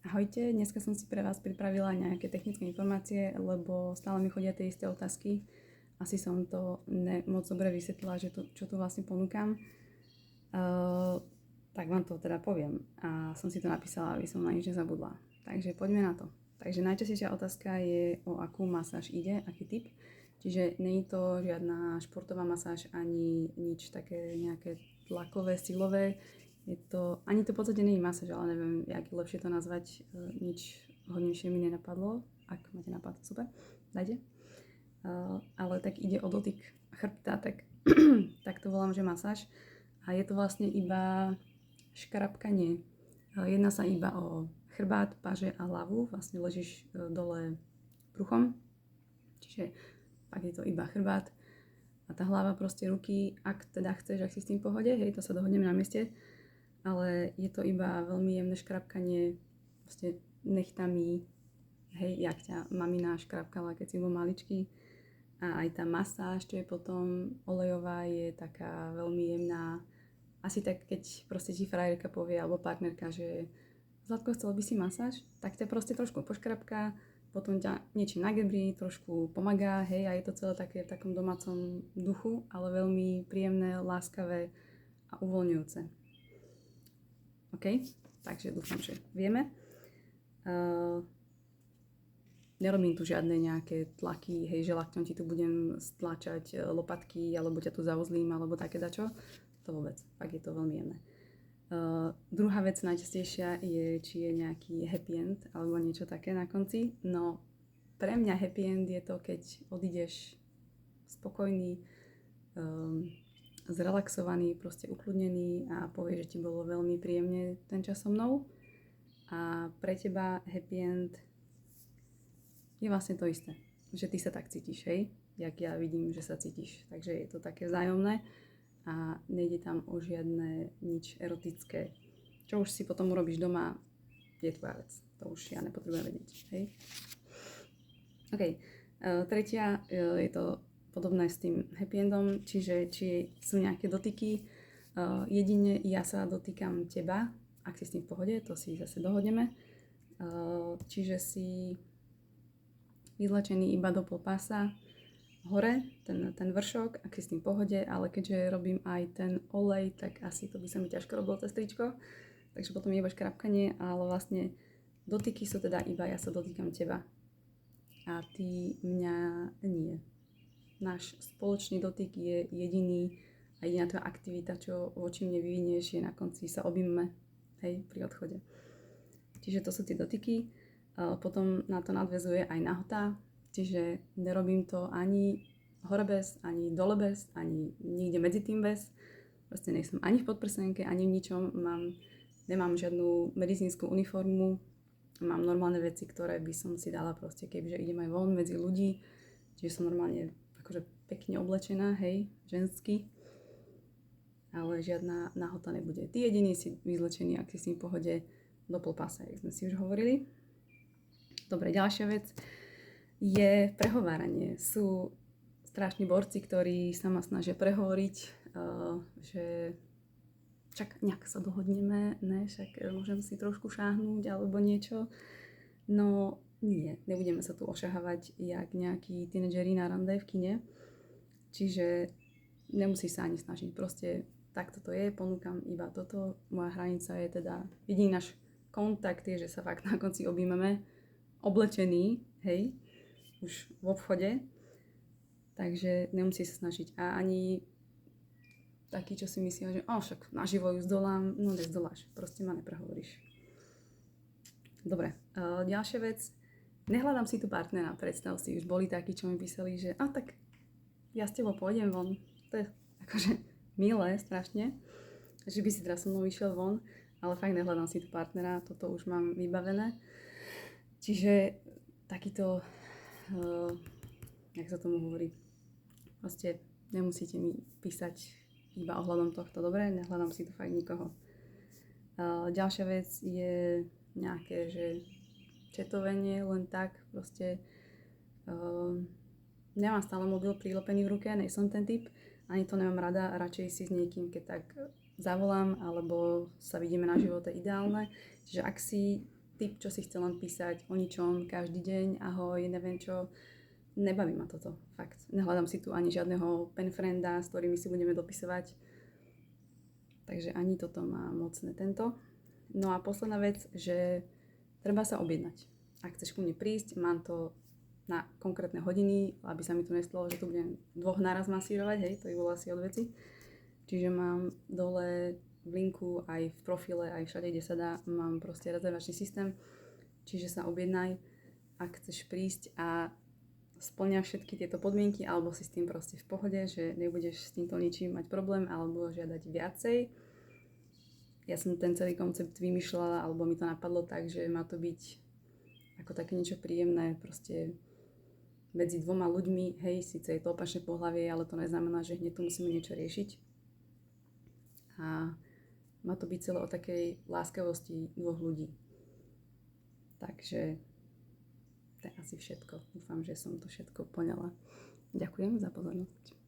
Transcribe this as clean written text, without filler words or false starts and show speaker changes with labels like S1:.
S1: Ahojte, dneska som si pre vás pripravila nejaké technické informácie, lebo stále mi chodia tie isté otázky. Asi som to moc dobre vysvetlila, že čo tu vlastne ponúkam. Tak vám to teda poviem. A som si to napísala, aby som na nič nezabudla. Takže poďme na to. Takže najčastejšia otázka je, o akú masáž ide, aký typ. Čiže nie je to žiadna športová masáž, ani nič také nejaké tlakové, silové. Ani to v podstate nie je masáž, ale neviem, jak lepšie to nazvať. Nič hodnejšie mi nenapadlo. Ak máte nápad, super, dajte. Ale tak ide o dotyk chrbta, tak to volám, že masáž. A je to vlastne iba škrapkanie. Jedná sa iba o chrbát, paže a hlavu. Vlastne ležíš dole bruchom. Čiže pak je to iba chrbát. A tá hlava, proste ruky, ak teda chceš, ak si s tým v pohode, hej, to sa dohodneme na mieste. Ale je to iba veľmi jemné škrapkanie vlastne nechtami, hej, jak ťa mamina škrapkala, keď si bol maličký. A aj tá masáž, čo je potom olejová, je taká veľmi jemná. Asi tak, keď proste ti frajerka povie, alebo partnerka, že Zlatko, chcela by si masáž? Tak ťa proste trošku poškrapká, potom ťa niečím nagebrí, trošku pomagá, hej, a je to celé také v takom domácom duchu, ale veľmi príjemné, láskavé a uvoľňujúce. OK? Takže dúfam, že vieme. Nerobím tu žiadne nejaké tlaky, hej, že lakťom ti tu budem stlačať lopatky, alebo ťa tu zauzlím, alebo také dačo. To vôbec, fakt je to veľmi jemné. Druhá vec najčastejšia je, či je nejaký happy end, alebo niečo také na konci. No, pre mňa happy end je to, keď odídeš spokojný, zrelaxovaný, proste ukludnený a povie, že ti bolo veľmi príjemne ten čas so mnou. A pre teba happy end je vlastne to isté. Že ty sa tak cítiš, hej? Jak ja vidím, že sa cítiš. Takže je to také vzájomné a nejde tam o žiadne nič erotické. Čo už si potom urobíš doma, je tvoja vec. To už ja nepotrebujem vedieť, hej? OK. Tretia je to podobné s tým happy endom, čiže či sú nejaké dotyky. Jedine ja sa dotýkam teba, ak si s tým v pohode, to si zase dohodneme. Čiže si vyzlečený iba do pol pása hore, ten vršok, ak si s tým v pohode, ale keďže robím aj ten olej, tak asi to by sa mi ťažko robilo cez tričko, takže potom je iba škrapkanie, ale vlastne dotyky sú teda iba ja sa dotýkam teba a ty mňa nie. Náš spoločný dotyk je jediný a jediná tvoja aktivita, čo voči mne vyvinieš, je na konci sa objmeme, hej, pri odchode. Čiže to sú tie dotyky. Potom na to nadväzuje aj nahota, čiže nerobím to ani hore bez, ani dole bez, ani nikde medzi tým bez. Proste nejsem ani v podprsenke, ani v ničom. Nemám žiadnu medicínsku uniformu. Mám normálne veci, ktoré by som si dala proste, kebyže idem aj von medzi ľudí. Čiže som normálne akože pekne oblečená, hej, žensky. Ale žiadna nahota nebude. Ty jediný si vyzlečený, ak si s tým v pohode do pol pása, jak sme si už hovorili. Dobre, ďalšia vec je prehováranie. Sú strašní borci, ktorí sa ma snažia prehovoriť, že však nejak sa dohodneme, ne, však môžem si trošku šáhnuť alebo niečo. No nie, nebudeme sa tu ošahávať jak nejakí tínedžeri na rande v kine. Čiže nemusíš sa ani snažiť, proste takto to je, ponúkam iba toto. Moja hranica je teda, jediný náš kontakt je, že sa fakt na konci objímeme, oblečený, hej, už v obchode. Takže nemusíš sa snažiť. A ani taký, čo si myslia, že však naživo ju zdolám, no nezdoláš, proste ma neprehovoríš. Dobre, ďalšia vec, nehľadám si tu partnera, predstav si, už boli takí, čo mi písali, že tak ja s tebou pôjdem von, to je akože milé strašne, že by si teraz so mnou išiel von, ale fakt nehľadám si tu partnera, toto už mám vybavené. Čiže takýto, jak sa tomu hovorí, proste nemusíte mi písať iba ohľadom tohto, dobre? Nehľadám si tu fakt nikoho. Ďalšia vec je nejaké, že četovanie, len tak, proste nemám stále mobil prilepený v ruke, nejsom ten typ, ani to nemám rada, radšej si s niekým, keď tak zavolám, alebo sa vidíme na život, je ideálne. Čiže ak si typ, čo si chce len písať o ničom každý deň, ahoj, neviem čo. Nebaví ma toto, fakt. Nehľadám si tu ani žiadneho penfrienda, s ktorými si budeme dopisovať. Takže ani toto má mocné tento. No a posledná vec, že treba sa objednať. Ak chceš ku mne prísť, mám to na konkrétne hodiny, aby sa mi tu nestalo, že tu budem 2 naraz masírovať, hej, to by bolo asi od veci. Čiže mám dole v linku, aj v profile, aj všade, kde sa dá, mám proste rezervačný systém. Čiže sa objednaj, ak chceš prísť a splňaš všetky tieto podmienky, alebo si s tým proste v pohode, že nebudeš s týmto ničím mať problém, alebo žiadať viacej. Ja som ten celý koncept vymýšľala, alebo mi to napadlo tak, že má to byť ako také niečo príjemné, proste medzi 2 ľuďmi, hej, síce je to opačné pohlavie, ale to neznamená, že hneď tu musíme niečo riešiť. A má to byť celé o takej láskavosti 2 ľudí. Takže to je asi všetko. Dúfam, že som to všetko poňala. Ďakujem za pozornosť.